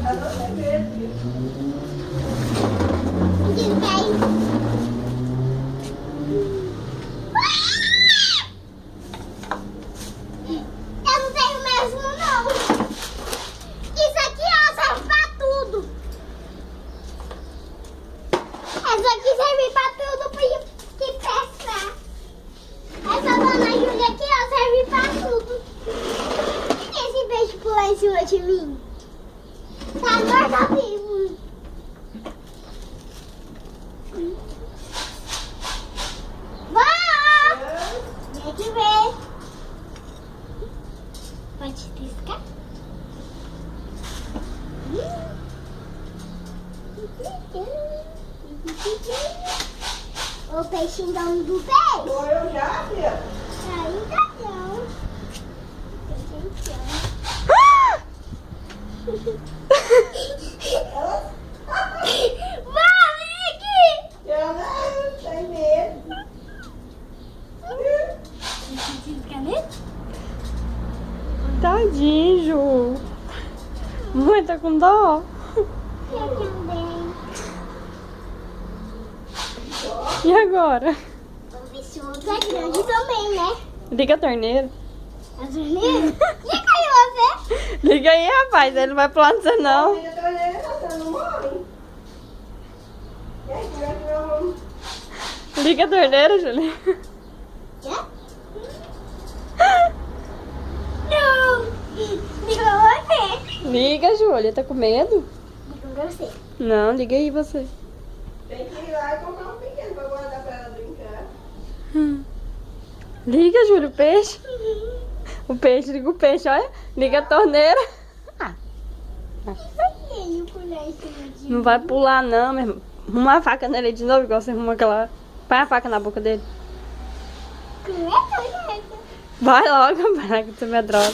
Eu não tenho mesmo, não. Isso aqui, ó, serve pra tudo. Isso aqui serve pra tudo que pescar. Essa dona Júlia aqui, ó, serve pra tudo. Esse peixe pular em cima de mim. Tá morto vivo. Vó! Vem aqui ver. Pode piscar? O peixinho dono do peixe. Sou eu já, filha? Ainda não. Vai aqui! Eu não tenho medo. Tadinho, Ju. Mãe tá com dó. Eu também. E agora? Vamos ver se o outro é grande também, né? Liga a torneira. A torneira? Liga aí você. Liga aí, rapaz. Ele não vai pular no você, não. Filha, você não morre. E aí, como é que nós vamos? Liga a torneira, Julinha. Não! Liga você. Liga, Júlia. Tá com medo? Liga você. Não, liga aí você. Tem que ir lá e comprar um pequeno pra guardar pra ela brincar. Liga, Júlia, o peixe. O peixe, liga o peixe, olha. Liga a torneira. Ah, Ele pular em cima de mim. não vai pular, não, meu irmão. Arruma a faca nele de novo, igual você arruma aquela. Põe a faca na boca dele. Como é que eu Vai logo, para que tu me droga.